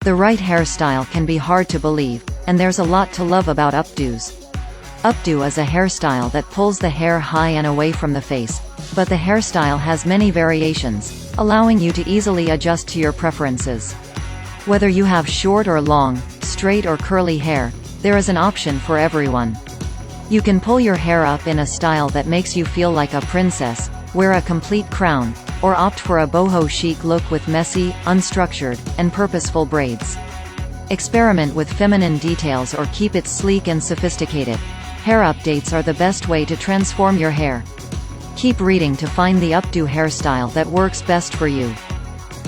The right hairstyle can be hard to believe, and there's a lot to love about updos. Updo is a hairstyle that pulls the hair high and away from the face, but the hairstyle has many variations, allowing you to easily adjust to your preferences. Whether you have short or long, straight or curly hair, there is an option for everyone. You can pull your hair up in a style that makes you feel like a princess, wear a complete crown, or opt for a boho chic look with messy, unstructured, and purposeful braids. Experiment with feminine details or keep it sleek and sophisticated. Hair updates are the best way to transform your hair. Keep reading to find the updo hairstyle that works best for you.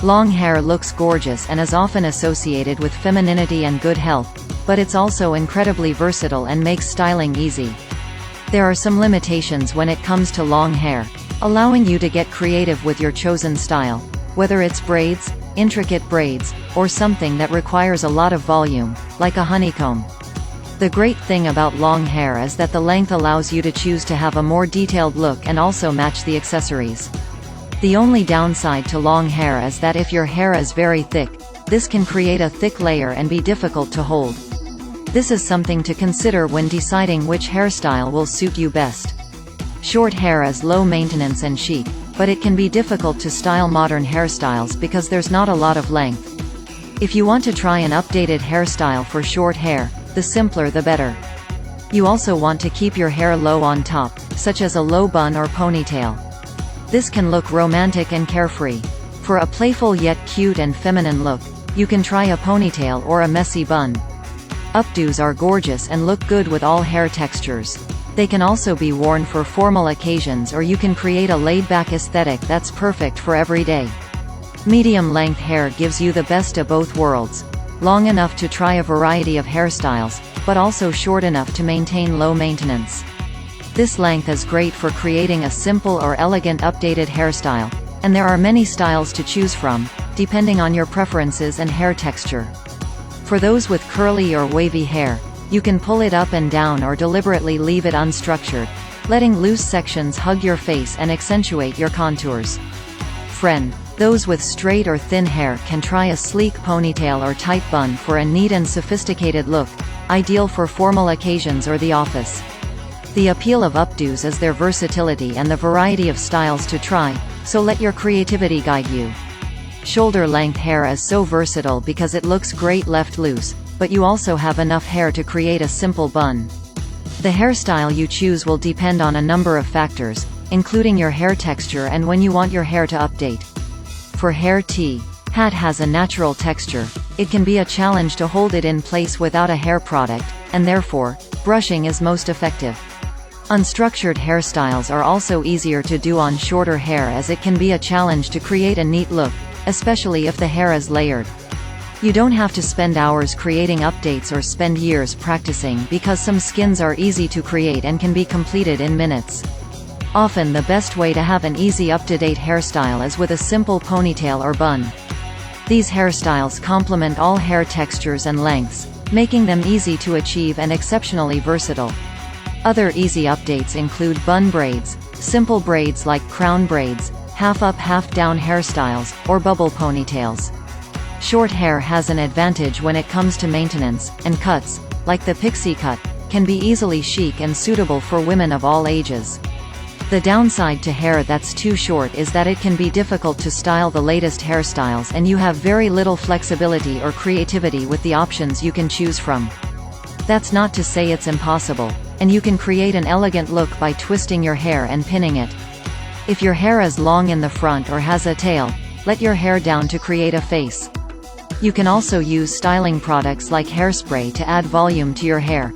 Long hair looks gorgeous and is often associated with femininity and good health, but it's also incredibly versatile and makes styling easy. There are some limitations when it comes to long hair, allowing you to get creative with your chosen style, whether it's braids, intricate braids, or something that requires a lot of volume, like a honeycomb. The great thing about long hair is that the length allows you to choose to have a more detailed look and also match the accessories. The only downside to long hair is that if your hair is very thick, this can create a thick layer and be difficult to hold. This is something to consider when deciding which hairstyle will suit you best. Short hair is low maintenance and chic, but it can be difficult to style modern hairstyles because there's not a lot of length. If you want to try an updated hairstyle for short hair, the simpler the better. You also want to keep your hair low on top, such as a low bun or ponytail. This can look romantic and carefree. For a playful yet cute and feminine look, you can try a ponytail or a messy bun. Updos are gorgeous and look good with all hair textures. They can also be worn for formal occasions, or you can create a laid-back aesthetic that's perfect for every day. Medium-length hair gives you the best of both worlds. Long enough to try a variety of hairstyles, but also short enough to maintain low maintenance. This length is great for creating a simple or elegant updated hairstyle, and there are many styles to choose from, depending on your preferences and hair texture. For those with curly or wavy hair, you can pull it up and down or deliberately leave it unstructured, letting loose sections hug your face and accentuate your contours. Friend, those with straight or thin hair can try a sleek ponytail or tight bun for a neat and sophisticated look, ideal for formal occasions or the office. The appeal of updos is their versatility and the variety of styles to try, so let your creativity guide you. Shoulder-length hair is so versatile because it looks great left loose, but you also have enough hair to create a simple bun. The hairstyle you choose will depend on a number of factors, including your hair texture and when you want your hair to update. For hair hat has a natural texture. It can be a challenge to hold it in place without a hair product, and therefore, brushing is most effective. Unstructured hairstyles are also easier to do on shorter hair, as it can be a challenge to create a neat look, especially if the hair is layered. You don't have to spend hours creating updates or spend years practicing, because some skins are easy to create and can be completed in minutes. Often the best way to have an easy up-to-date hairstyle is with a simple ponytail or bun. These hairstyles complement all hair textures and lengths, making them easy to achieve and exceptionally versatile. Other easy updates include bun braids, simple braids like crown braids, half-up half-down hairstyles, or bubble ponytails. Short hair has an advantage when it comes to maintenance, and cuts, like the pixie cut, can be easily chic and suitable for women of all ages. The downside to hair that's too short is that it can be difficult to style the latest hairstyles, and you have very little flexibility or creativity with the options you can choose from. That's not to say it's impossible, and you can create an elegant look by twisting your hair and pinning it. If your hair is long in the front or has a tail, let your hair down to create a face. You can also use styling products like hairspray to add volume to your hair,